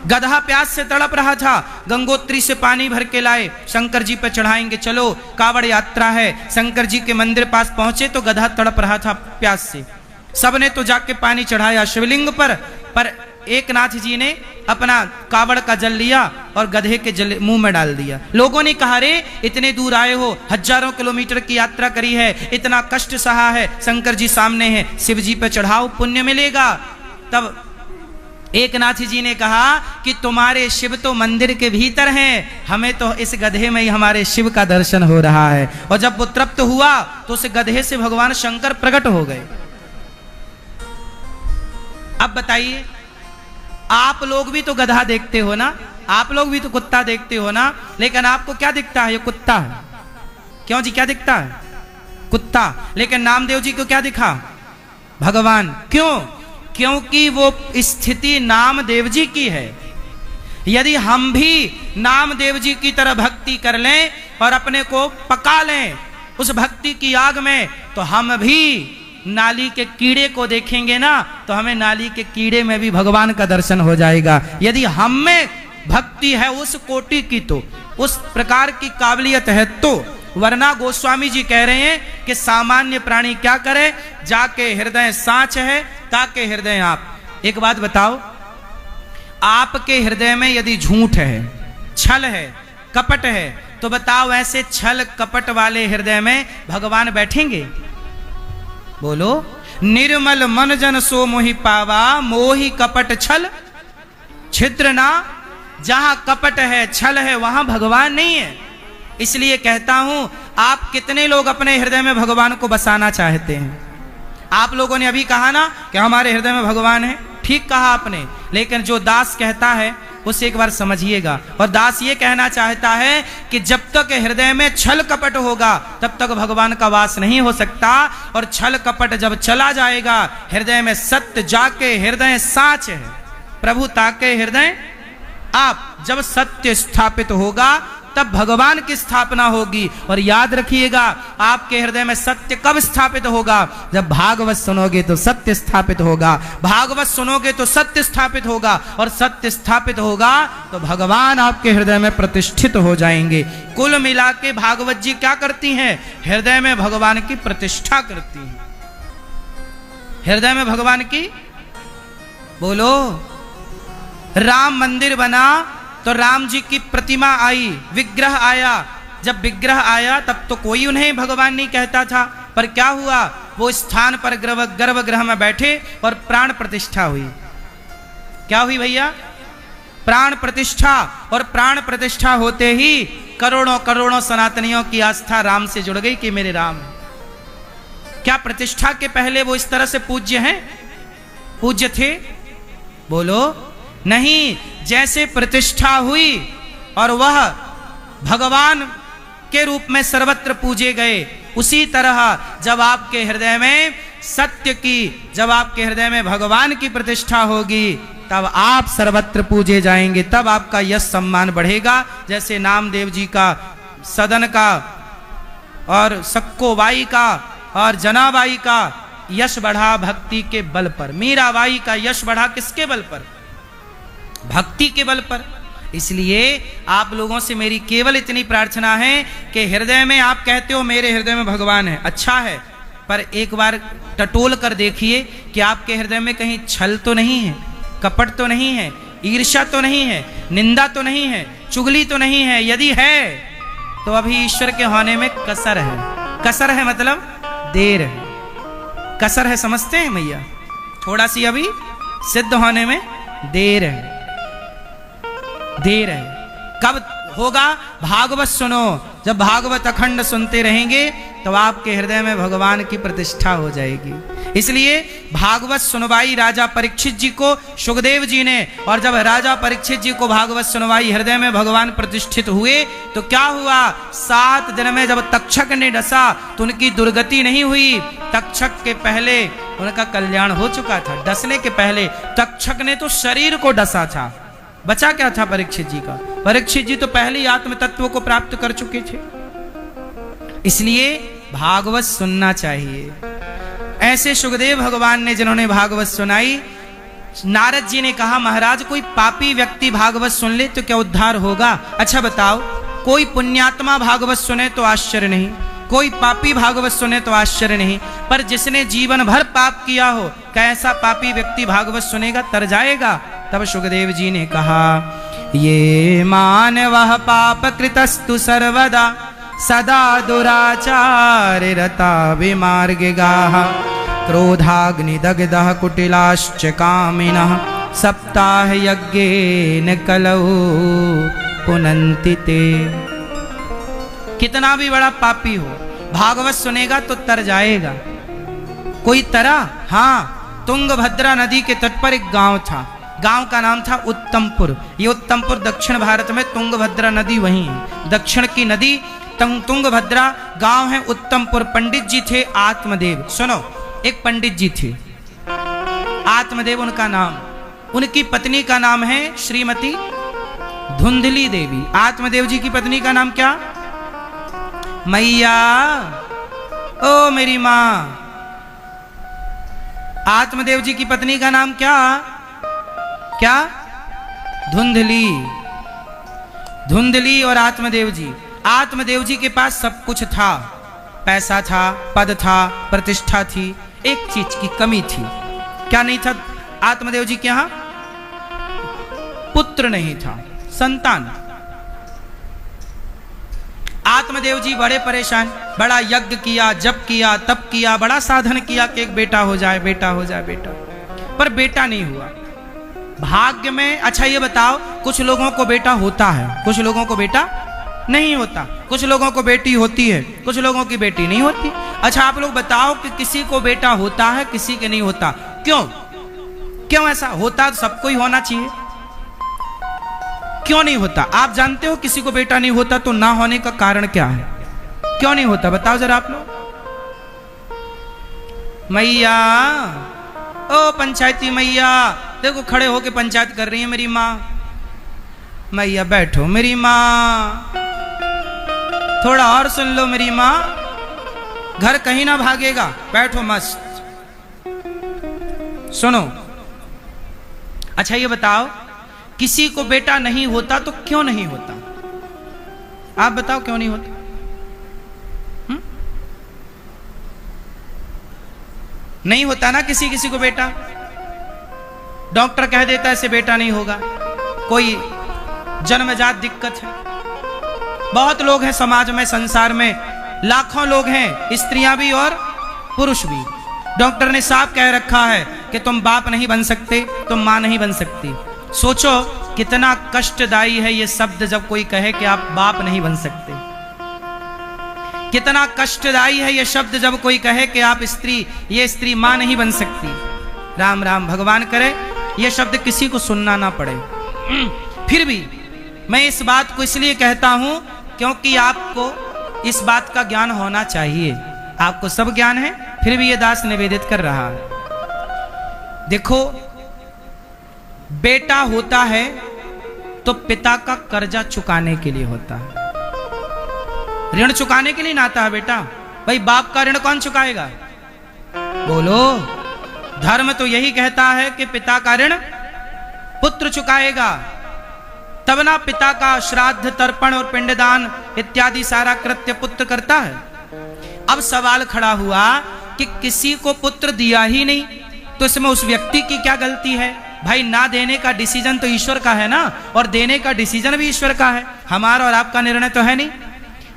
गधा प्यास से तड़प रहा था, गंगोत्री से पानी भर के लाए, शंकर जी पे चढ़ाएंगे, चलो कावड़ यात्रा है। शंकर जी के मंदिर पास पहुंचे तो गधा तड़प रहा था प्यास से। सबने तो जाके पानी चढ़ाया शिवलिंग पर एक नाथ जी ने अपना कावड़ का जल लिया और गधे के जल मुंह में डाल दिया। लोगों ने कहा, रे इतने दूर आए हो, हजारों किलोमीटर की यात्रा करी है, इतना कष्ट सहा है, शंकर जी सामने हैं, शिव जी पे चढ़ाओ, पुण्य मिलेगा। तब एक नाथ जी ने कहा कि तुम्हारे शिव तो मंदिर के भीतर हैं, हमें तो इस गधे में ही हमारे शिव का दर्शन हो रहा है। और जब वो तृप्त हुआ तो उस गधे से भगवान शंकर प्रकट हो गए। अब बताइए, आप लोग भी तो गधा देखते हो ना, आप लोग भी तो कुत्ता देखते हो ना, लेकिन आपको क्या दिखता है? ये कुत्ता है। क्यों जी, क्या दिखता है? कुत्ता। लेकिन नामदेव जी को क्या दिखा? भगवान। क्यों? क्योंकि वो स्थिति नामदेव जी की है। यदि हम भी नामदेव जी की तरह भक्ति कर लें और अपने को पका लें उस भक्ति की आग में, तो हम भी नाली के कीड़े को देखेंगे ना, तो हमें नाली के कीड़े में भी भगवान का दर्शन हो जाएगा। यदि हम में भक्ति है उस कोटि की, तो उस प्रकार की काबिलियत है तो। वरना गोस्वामी जी कह रहे हैं कि सामान्य प्राणी क्या करे, जाके हृदय सांच है ताके हृदय आप। एक बात बताओ, आपके हृदय में यदि झूठ है, छल है, कपट है, तो बताओ ऐसे छल कपट वाले हृदय में भगवान बैठेंगे? बोलो। निर्मल मन जन सो मोहि पावा, मोहि कपट छल छिद्र ना। जहां कपट है, छल है, वहां भगवान नहीं है। इसलिए कहता हूं, आप कितने लोग अपने हृदय में भगवान को बसाना चाहते हैं? आप लोगों ने अभी कहा ना कि हमारे हृदय में भगवान है, ठीक कहा आपने, लेकिन जो दास कहता है उसे एक बार समझिएगा। और दास ये कहना चाहता है कि जब तक हृदय में छल कपट होगा तब तक भगवान का वास नहीं हो सकता। और छल कपट जब चला जाएगा, हृदय में सत्य जाके हृदय साच है, प्रभु ताके हृदय आप। जब सत्य स्थापित होगा तब भगवान की स्थापना होगी। और याद रखिएगा, आपके हृदय में सत्य कब स्थापित होगा? जब भागवत सुनोगे तो सत्य स्थापित होगा, भागवत सुनोगे तो सत्य स्थापित होगा, और सत्य स्थापित होगा तो भगवान आपके हृदय में प्रतिष्ठित हो जाएंगे। कुल मिला के भागवत जी क्या करती हैं? हृदय में भगवान की प्रतिष्ठा करती हैं। हृदय में भगवान की, बोलो। राम मंदिर बना तो राम जी की प्रतिमा आई, विग्रह आया। जब विग्रह आया तब तो कोई उन्हें भगवान नहीं कहता था, पर क्या हुआ? वो स्थान पर गर्भगृह में बैठे और प्राण प्रतिष्ठा हुई। क्या हुई भैया? प्राण प्रतिष्ठा। और प्राण प्रतिष्ठा होते ही करोड़ों करोड़ों सनातनियों की आस्था राम से जुड़ गई कि मेरे राम। क्या प्रतिष्ठा के पहले वो इस तरह से पूज्य हैं? पूज्य थे? बोलो। नहीं। जैसे प्रतिष्ठा हुई और वह भगवान के रूप में सर्वत्र पूजे गए, उसी तरह जब आपके हृदय में सत्य की, जब आपके हृदय में भगवान की प्रतिष्ठा होगी, तब आप सर्वत्र पूजे जाएंगे, तब आपका यश सम्मान बढ़ेगा। जैसे नामदेव जी का, सदन का और सक्कोबाई का और जनाबाई का यश बढ़ा भक्ति के बल पर। मीराबाई का यश बढ़ा किसके बल पर? भक्ति के बल पर। इसलिए आप लोगों से मेरी केवल इतनी प्रार्थना है कि हृदय में आप कहते हो मेरे हृदय में भगवान है, अच्छा है, पर एक बार टटोल कर देखिए कि आपके हृदय में कहीं छल तो नहीं है, कपट तो नहीं है, ईर्ष्या तो नहीं है, निंदा तो नहीं है, चुगली तो नहीं है। यदि है तो अभी ईश्वर के होने में कसर है। कसर है मतलब देर है। कसर है, समझते हैं भैया? थोड़ा सी अभी सिद्ध होने में देर है, देर है। कब होगा? भागवत सुनो। जब भागवत अखंड सुनते रहेंगे तो आपके हृदय में भगवान की प्रतिष्ठा हो जाएगी। इसलिए भागवत सुनवाई राजा परीक्षित जी को सुखदेव जी ने, और जब राजा परीक्षित जी को भागवत सुनवाई, हृदय में भगवान प्रतिष्ठित हुए, तो क्या हुआ? 7 दिन में जब तक्षक ने डसा तो उनकी दुर्गति नहीं हुई। तक्षक के पहले उनका कल्याण हो चुका था। डसने के पहले तक्षक ने तो शरीर को डसा था, बचा क्या था परीक्षित जी का? परीक्षित जी तो पहले ही आत्म तत्व को प्राप्त कर चुके थे। इसलिए भागवत सुनना चाहिए। ऐसे सुखदेव भगवान ने जिन्होंने भागवत सुनाई, नारद जी ने कहा महाराज कोई पापी व्यक्ति भागवत सुन ले तो क्या उद्धार होगा? अच्छा बताओ, कोई पुण्यात्मा भागवत सुने तो आश्चर्य नहीं, कोई पापी भागवत सुने तो आश्चर्य नहीं, पर जिसने जीवन भर पाप किया हो, कैसा पापी व्यक्ति भागवत सुनेगा? तर जाएगा। तब सुखदेव जी ने कहा ये मानवः पाप कृतस्तु सर्वदा सदा दुराचार रता विमार्गिगाः क्रोधाग्निदग्धः कुटिलाश्च कामिनः सप्ताह यज्ञेन कलौ पुनन्ति ते। कितना भी बड़ा पापी हो, भागवत सुनेगा तो तर जाएगा। कोई तरा? हाँ, तुंगभद्रा नदी के तट पर एक गांव था, गांव का नाम था उत्तमपुर। ये उत्तमपुर दक्षिण भारत में, तुंगभद्रा नदी वहीं है, दक्षिण की नदी तुंगभद्रा, गांव है उत्तमपुर। पंडित जी थे आत्मदेव। सुनो, एक पंडित जी थे आत्मदेव उनका नाम, उनकी पत्नी का नाम है श्रीमती धुंधली देवी। आत्मदेव जी की पत्नी का नाम क्या? मैया, ओ मेरी मां। आत्मदेव जी की पत्नी का नाम क्या? क्या? धुंधली। धुंधली और आत्मदेव जी। आत्मदेव जी के पास सब कुछ था, पैसा था, पद था, प्रतिष्ठा थी, एक चीज की कमी थी। क्या नहीं था आत्मदेव जी के यहां? पुत्र नहीं था, संतान। आत्मदेव जी बड़े परेशान, बड़ा यज्ञ किया, जप किया, तप किया, बड़ा साधन किया कि एक बेटा हो जाए, बेटा हो जाए, बेटा, पर बेटा नहीं हुआ। भाग्य में, अच्छा ये बताओ, कुछ लोगों को बेटा होता है, कुछ लोगों को बेटा नहीं होता, कुछ लोगों को बेटी होती है, कुछ लोगों की बेटी नहीं होती। अच्छा आप लोग बताओ कि किसी को बेटा होता है, किसी के नहीं होता, क्यों? क्यों ऐसा होता? तो सबको ही होना चाहिए, क्यों नहीं होता? आप जानते हो किसी को बेटा नहीं होता तो ना होने का कारण क्या है? क्यों नहीं होता बताओ जरा आप लोग। मैया, ओ पंचायती मैया, देखो खड़े होके पंचायत कर रही है मेरी माँ। मैया बैठो मेरी माँ, थोड़ा और सुन लो मेरी माँ, घर कहीं ना भागेगा, बैठो मस्त सुनो। अच्छा ये बताओ, किसी को बेटा नहीं होता तो क्यों नहीं होता? आप बताओ क्यों नहीं होता? नहीं होता ना किसी किसी को बेटा। डॉक्टर कह देता है इसे बेटा नहीं होगा, कोई जन्मजात दिक्कत है। बहुत लोग हैं समाज में, संसार में लाखों लोग हैं, स्त्रियां भी और पुरुष भी। डॉक्टर ने साफ कह रखा है कि तुम बाप नहीं बन सकते, तुम मां नहीं बन सकती। सोचो कितना कष्टदायी है ये शब्द जब कोई कहे कि आप बाप नहीं बन सकते। कितना कष्टदायी है ये शब्द जब कोई कहे कि आप ये स्त्री मां नहीं बन सकती। राम राम, भगवान करे ये शब्द किसी को सुनना ना पड़े। फिर भी मैं इस बात को इसलिए कहता हूं क्योंकि आपको इस बात का ज्ञान होना चाहिए। आपको सब ज्ञान है, फिर भी ये दास निवेदित कर रहा है। देखो, बेटा होता है तो पिता का कर्जा चुकाने के लिए होता है, ऋण चुकाने के लिए नाता है बेटा। भाई बाप का ऋण कौन चुकाएगा? बोलो। धर्म तो यही कहता है कि पिता का ऋण पुत्र चुकाएगा, तब ना पिता का श्राद्ध, तर्पण और पिंडदान इत्यादि सारा कृत्य पुत्र करता है। अब सवाल खड़ा हुआ कि किसी को पुत्र दिया ही नहीं तो इसमें उस व्यक्ति की क्या गलती है? भाई ना देने का डिसीजन तो ईश्वर का है ना, और देने का डिसीजन भी ईश्वर का है, हमारा और आपका निर्णय तो है नहीं।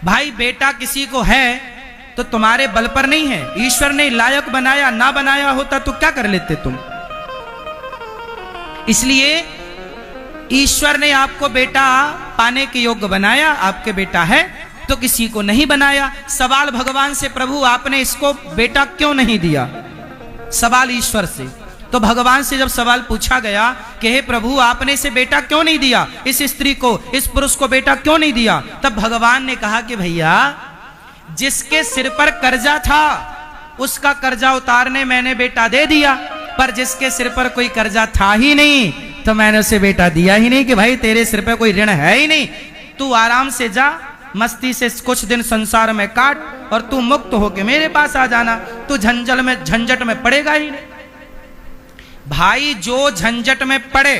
भाई बेटा किसी को है तो तुम्हारे बल पर नहीं है, ईश्वर ने लायक बनाया, ना बनाया होता तो क्या कर लेते तुम? इसलिए ईश्वर ने आपको बेटा पाने के योग्य बनाया, आपके बेटा है तो किसी को नहीं बनाया। सवाल भगवान से, प्रभु आपने इसको बेटा क्यों नहीं दिया? सवाल ईश्वर से। तो भगवान से जब सवाल पूछा गया कि हे प्रभु आपने इसे बेटा क्यों नहीं दिया, इस स्त्री को, इस पुरुष को बेटा क्यों नहीं दिया, तब भगवान ने कहा कि भैया जिसके सिर पर कर्जा था उसका कर्जा उतारने मैंने बेटा दे दिया, पर जिसके सिर पर कोई कर्जा था ही नहीं तो मैंने उसे बेटा दिया ही नहीं कि भाई तेरे सिर पर कोई ऋण है ही नहीं, तू आराम से जा, मस्ती से कुछ दिन संसार में काट और तू मुक्त होके मेरे पास आ जाना, तू झंझट में पड़ेगा ही नहीं। भाई जो झंझट में पड़े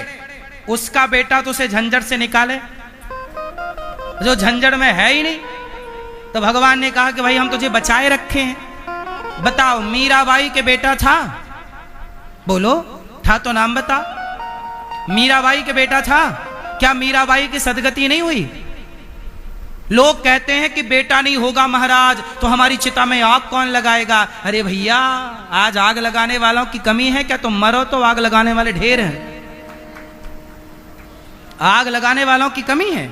उसका बेटा तो उसे झंझट से निकाले, जो झंझट में है ही नहीं। तो भगवान ने कहा कि भाई हम तुझे बचाए रखे हैं। बताओ मीराबाई के बेटा था? बोलो, था तो नाम बता। मीराबाई के बेटा था? क्या मीराबाई की सदगति नहीं हुई? लोग कहते हैं कि बेटा नहीं होगा महाराज तो हमारी चिता में आग कौन लगाएगा। अरे भैया, आज आग लगाने वालों की कमी है क्या? तुम मरो तो आग लगाने वाले ढेर हैं। आग लगाने वालों की कमी है।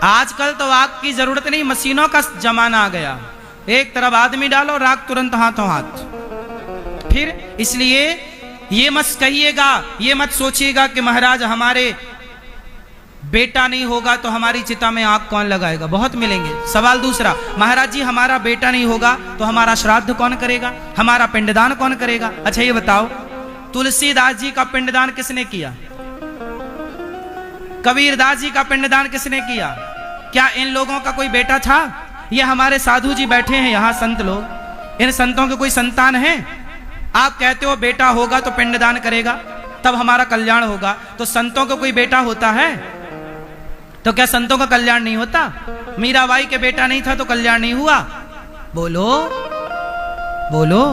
आजकल तो आग की जरूरत नहीं, मशीनों का जमाना आ गया। एक तरफ आदमी डालो, राग तुरंत हाथों हाथ। फिर इसलिए ये मत कहिएगा, ये मत सोचिएगा कि महाराज हमारे बेटा नहीं होगा तो हमारी चिता में आग कौन लगाएगा। बहुत मिलेंगे। सवाल दूसरा, महाराज जी हमारा बेटा नहीं होगा तो हमारा श्राद्ध कौन करेगा, हमारा पिंडदान कौन करेगा? अच्छा ये बताओ, तुलसीदास जी का पिंडदान किसने किया? कबीरदास जी का पिंडदान किसने किया? क्या इन लोगों का कोई बेटा था? ये हमारे साधु जी बैठे हैं यहाँ, संत लोग, इन संतों के कोई संतान है? आप कहते हो बेटा होगा तो पिंडदान करेगा तब हमारा कल्याण होगा, तो संतों को कोई बेटा होता है तो क्या संतों का कल्याण नहीं होता? मीराबाई के बेटा नहीं था तो कल्याण नहीं हुआ? बोलो बोलो।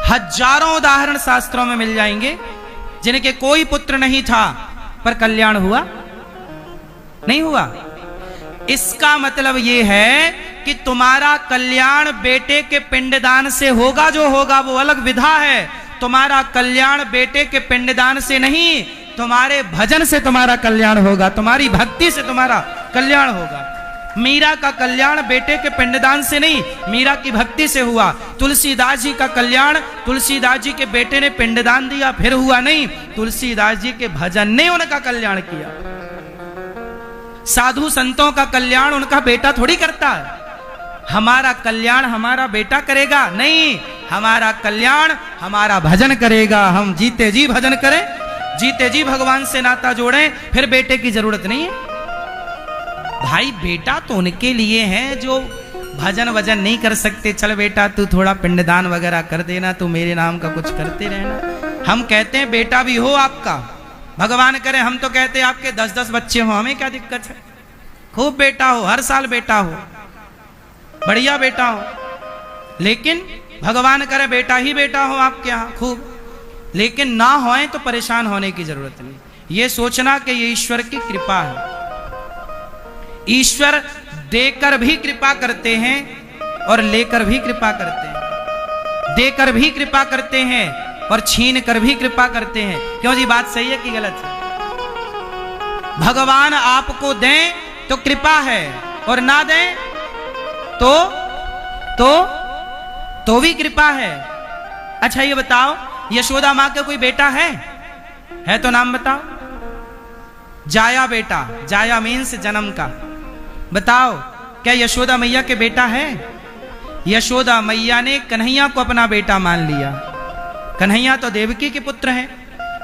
हजारों उदाहरण शास्त्रों में मिल जाएंगे जिनके कोई पुत्र नहीं था पर कल्याण हुआ नहीं हुआ। इसका मतलब यह है कि तुम्हारा कल्याण बेटे के पिंडदान से होगा, जो होगा वो अलग विधा है। तुम्हारा कल्याण बेटे के पिंडदान से नहीं, तुम्हारे भजन से तुम्हारा कल्याण होगा, तुम्हारी भक्ति से तुम्हारा कल्याण होगा। मीरा का कल्याण बेटे के पिंडदान से नहीं, मीरा की भक्ति से हुआ। तुलसीदास जी का कल्याण तुलसीदास जी के बेटे ने पिंडदान दिया फिर हुआ नहीं, तुलसीदास जी के भजन ने उनका कल्याण किया। साधु संतों का कल्याण उनका बेटा थोड़ी करता है। हमारा कल्याण हमारा बेटा करेगा नहीं, हमारा कल्याण हमारा भजन करेगा। हम जीते जी भजन करें, जीते जी भगवान से नाता जोड़ें, फिर बेटे की जरूरत नहीं है। भाई बेटा तो उनके लिए है जो भजन वजन नहीं कर सकते। चल बेटा तू थोड़ा पिंडदान वगैरह कर देना, तू मेरे नाम का कुछ करते रहना। हम कहते हैं बेटा भी हो आपका, भगवान करे हम तो कहते हैं आपके 10-10 बच्चे हो, हमें क्या दिक्कत है? खूब बेटा हो, हर साल बेटा हो, बढ़िया बेटा हो, लेकिन भगवान करे बेटा ही बेटा हो आपके यहाँ खूब। लेकिन ना होए तो परेशान होने की जरूरत नहीं। ये सोचना कि ये ईश्वर की कृपा है। ईश्वर देकर भी कृपा करते हैं और लेकर भी कृपा करते हैं, देकर भी कृपा करते हैं और छीन कर भी कृपा करते हैं। क्यों जी, बात सही है कि गलत है? भगवान आपको दें तो कृपा है और ना दें तो भी कृपा है। अच्छा ये बताओ, यशोदा मां का कोई बेटा है तो नाम बताओ। जाया बेटा, जाया मीन्स जन्म का। बताओ क्या यशोदा मैया के बेटा है? यशोदा मैया ने कन्हैया को अपना बेटा मान लिया। कन्हैया तो देवकी के पुत्र हैं।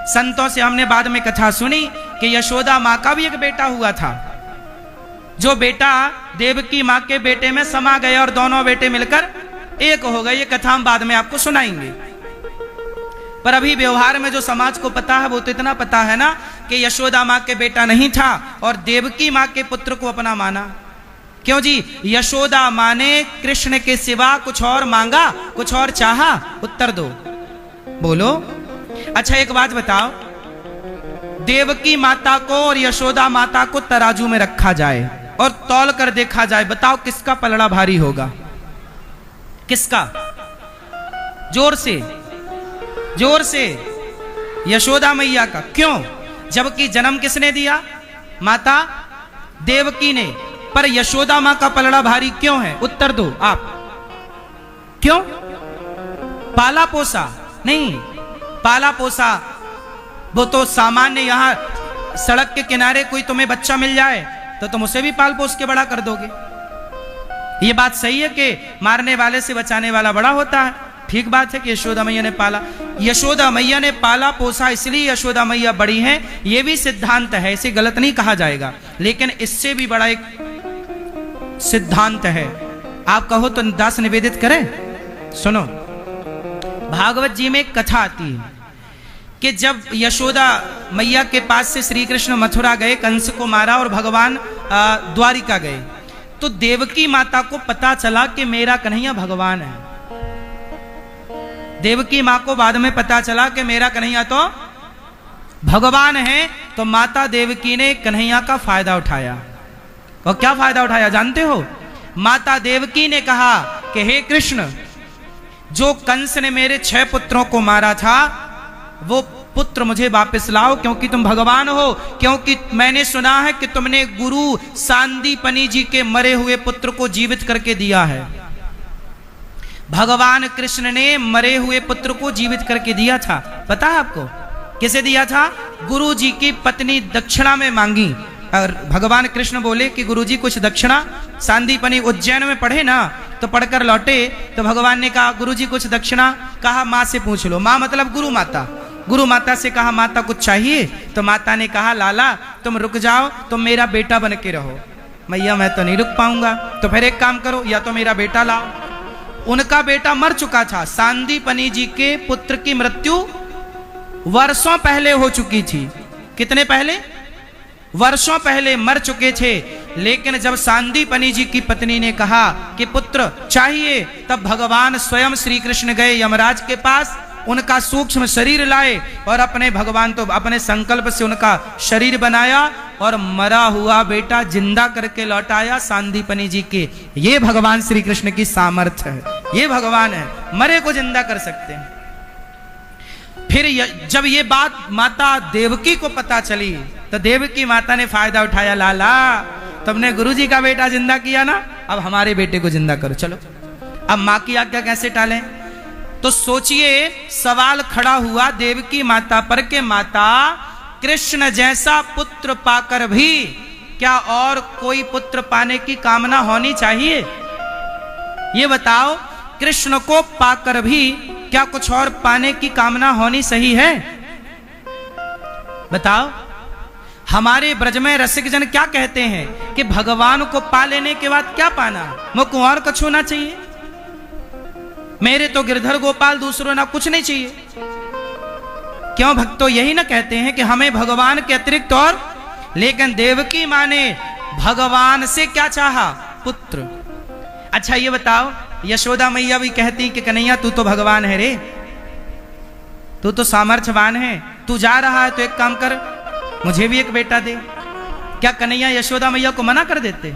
संतों से हमने बाद में कथा सुनी कि यशोदा माँ का भी एक बेटा हुआ था, जो बेटा देवकी माँ के बेटे में समा गए और दोनों बेटे मिलकर एक हो गए। ये कथा हम बाद में आपको सुनाएंगे। पर अभी व्यवहार में जो समाज को पता है वो तो इतना पता है ना कि यशोदा माँ के बेटा नहीं था और देवकी माँ के पुत्र को अपना माना। क्यों जी? यशोदा माँ ने कृष्ण के सिवा कुछ और मांगा, कुछ और चाहा? उत्तर दो, बोलो। अच्छा एक बात बताओ, देवकी माता को और यशोदा माता को तराजू में रखा जाए और तौल कर देखा जाए, बताओ किसका पलड़ा भारी होगा? किसका? जोर से, जोर से। यशोदा मैया का। क्यों? जबकि जन्म किसने दिया? माता देवकी ने। पर यशोदा मां का पलड़ा भारी क्यों है? उत्तर दो आप। क्यों? पाला पोसा नहीं, पाला पोसा वो तो सामान्य। यहां सड़क के किनारे कोई तुम्हें बच्चा मिल जाए तो तुम उसे भी पाल पोस के बड़ा कर दोगे। ये बात सही है कि मारने वाले से बचाने वाला बड़ा होता है। ठीक बात है कि यशोदा मैया ने पाला। यशोदा मैया ने पाला पोसा इसलिए यशोदा मैया बड़ी हैं, ये भी सिद्धांत है, इसे गलत नहीं कहा जाएगा। लेकिन इससे भी बड़ा एक सिद्धांत है। आप कहो तो दास निवेदित करें, सुनो। भागवत जी में एक कथा आती है कि जब यशोदा मैया के पास से श्री कृष्ण मथुरा गए, कंस को मारा और भगवान द्वारिका गए, तो देवकी माता को पता चला कि मेरा कन्हैया भगवान है। देवकी माँ को बाद में पता चला कि मेरा कन्हैया तो भगवान है। तो माता देवकी ने कन्हैया का फायदा उठाया। और क्या फायदा उठाया जानते हो? माता देवकी ने कहा कि हे कृष्ण, जो कंस ने मेरे 6 पुत्रों को मारा था वो पुत्र मुझे वापस लाओ, क्योंकि तुम भगवान हो। क्योंकि मैंने सुना है कि तुमने गुरु सांदीपनि जी के मरे हुए पुत्र को जीवित करके दिया है। भगवान कृष्ण ने मरे हुए पुत्र को जीवित करके दिया था। पता है आपको किसे दिया था? गुरु जी की पत्नी दक्षिणा में मांगी। और भगवान कृष्ण बोले कि गुरु जी कुछ दक्षिणा। सांदीपनि उज्जैन में पढ़े ना, तो पढ़कर लौटे तो भगवान ने कहा गुरु जी कुछ दक्षिणा। कहा माँ से पूछ लो। माँ मतलब गुरु माता। गुरु माता से कहा माता कुछ चाहिए? तो माता ने कहा लाला तुम रुक जाओ, तुम मेरा बेटा बन के रहो। मैया मैं तो नहीं रुक पाऊंगा। तो फिर एक काम करो, या तो मेरा बेटा लाओ। उनका बेटा मर चुका था। सांदीपनि जी के पुत्र की मृत्यु वर्षों पहले हो चुकी थी। कितने पहले? वर्षों पहले मर चुके थे। लेकिन जब सांदीपनि जी की पत्नी ने कहा कि पुत्र चाहिए, तब भगवान स्वयं श्री कृष्ण गए यमराज के पास, उनका सूक्ष्म शरीर लाए और अपने भगवान तो अपने संकल्प से उनका शरीर बनाया और मरा हुआ बेटा जिंदा करके लौटाया सांदीपनि जी के। ये भगवान श्री कृष्ण की सामर्थ्य है। ये भगवान है, मरे को जिंदा कर सकते हैं। फिर जब ये बात माता देवकी को पता चली तो देवकी माता ने फायदा उठाया। लाला तुमने गुरुजी का बेटा जिंदा किया ना, अब हमारे बेटे को जिंदा करो। चलो अब माँ की आज्ञा कैसे टालें? तो सोचिए सवाल खड़ा हुआ देवकी माता पर के माता कृष्ण जैसा पुत्र पाकर भी क्या और कोई पुत्र पाने की कामना होनी चाहिए? ये बताओ, कृष्ण को पाकर भी क्या कुछ और पाने की कामना होनी सही है? बताओ। हमारे ब्रज में रसिक जन क्या कहते हैं कि भगवान को पा लेने के बाद क्या पाना, मुझको और कुछ होना चाहिए। मेरे तो गिरधर गोपाल दूसरों ना कुछ नहीं चाहिए। क्यों भक्तों यही ना कहते हैं कि हमें भगवान के अतिरिक्त और। लेकिन देवकी माँ ने भगवान से क्या चाहा? पुत्र। अच्छा ये बताओ, यशोदा मैया भी कहती कि कन्हैया तू तो भगवान है रे, तू तो सामर्थ्यवान है, तू जा रहा है तो एक काम कर, मुझे भी एक बेटा दे। क्या कन्हैया यशोदा मैया को मना कर देते?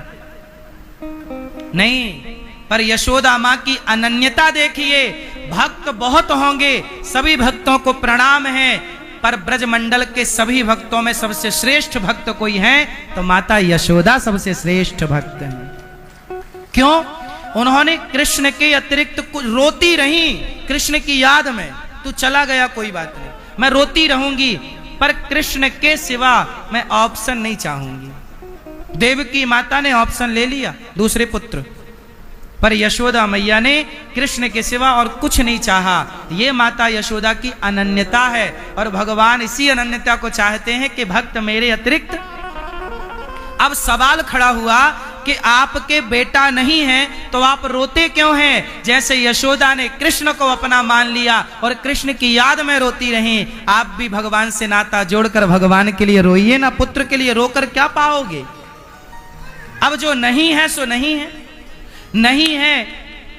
नहीं, पर यशोदा माँ की अनन्यता देखिए। भक्त बहुत होंगे, सभी भक्तों को प्रणाम है, पर ब्रजमंडल के सभी भक्तों में सबसे श्रेष्ठ भक्त कोई है तो माता यशोदा सबसे श्रेष्ठ भक्त हैं। क्यों? उन्होंने कृष्ण के अतिरिक्त कुछ रोती रही कृष्ण की याद में। तू चला गया कोई बात नहीं, मैं रोती रहूंगी, पर कृष्ण के सिवा मैं ऑप्शन नहीं चाहूंगी। देवकी माता ने ऑप्शन ले लिया, दूसरे पुत्र, पर यशोदा मैया ने कृष्ण के सिवा और कुछ नहीं चाहा। ये माता यशोदा की अनन्यता है और भगवान इसी अनन्यता को चाहते हैं कि भक्त मेरे अतिरिक्त। अब सवाल खड़ा हुआ कि आपके बेटा नहीं है तो आप रोते क्यों हैं? जैसे यशोदा ने कृष्ण को अपना मान लिया और कृष्ण की याद में रोती रही, आप भी भगवान से नाता जोड़कर भगवान के लिए रोइए ना। पुत्र के लिए रोकर क्या पाओगे? अब जो नहीं है सो नहीं है, नहीं है।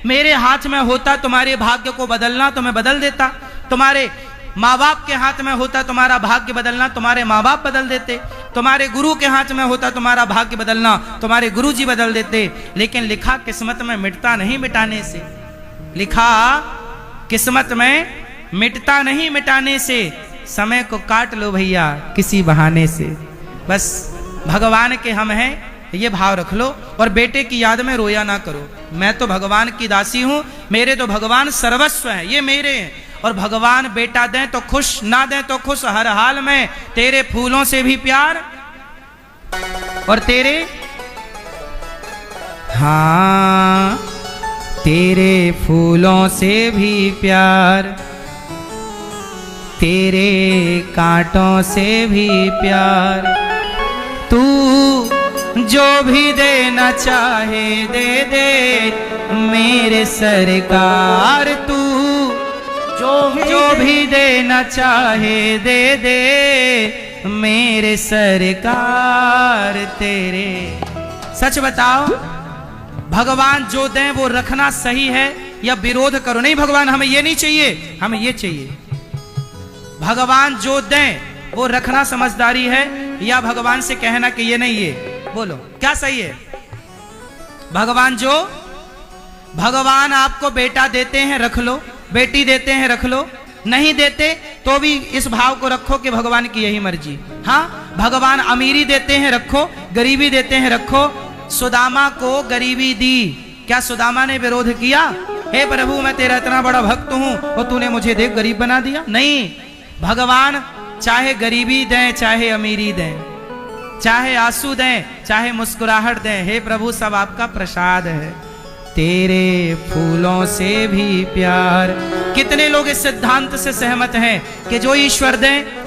मेरे हाथ में होता तुम्हारे भाग्य को बदलना तो मैं बदल देता। तुम्हारे माँ बाप के हाथ में होता तुम्हारा भाग्य बदलना, तुम्हारे माँ बाप बदल देते। तुम्हारे गुरु के हाथ में होता तुम्हारा भाग्य बदलना, तुम्हारे गुरु जी बदल देते। लेकिन लिखा किस्मत में मिटता नहीं मिटाने से। लिखा किस्मत में मिटता नहीं मिटाने से। समय को काट लो भैया किसी बहाने से। बस भगवान के हम हैं ये भाव रख लो और बेटे की याद में रोया ना करो। मैं तो भगवान की दासी हूं, मेरे तो भगवान सर्वस्व हैं, ये मेरे हैं। और भगवान बेटा दें तो खुश, ना दें तो खुश। हर हाल में तेरे फूलों से भी प्यार और तेरे हाँ तेरे फूलों से भी प्यार, तेरे कांटों से भी प्यार। तू जो भी देना चाहे दे दे मेरे सरकार। तू जो भी देना चाहे दे दे मेरे सरकार तेरे। सच बताओ, भगवान जो दें वो रखना सही है या विरोध करो? नहीं, भगवान हमें ये नहीं चाहिए, हमें ये चाहिए। भगवान जो दें वो रखना समझदारी है या भगवान से कहना कि ये नहीं, ये बोलो क्या सही है? भगवान आपको बेटा देते हैं रख लो, बेटी देते हैं रख लो, नहीं देते तो भी इस भाव को रखो कि भगवान की यही मर्जी। हाँ, भगवान अमीरी देते हैं रखो, गरीबी देते हैं रखो। सुदामा को गरीबी दी, क्या सुदामा ने विरोध किया? हे प्रभु मैं तेरा इतना बड़ा भक्त हूं और तूने मुझे देख गरीब बना दिया? नहीं, भगवान चाहे गरीबी दें चाहे अमीरी दें, चाहे आंसू दें चाहे मुस्कुराहट दें, हे प्रभु सब आपका प्रसाद है। तेरे फूलों से भी प्यार। कितने लोग इस सिद्धांत से सहमत हैं कि जो ईश्वर दें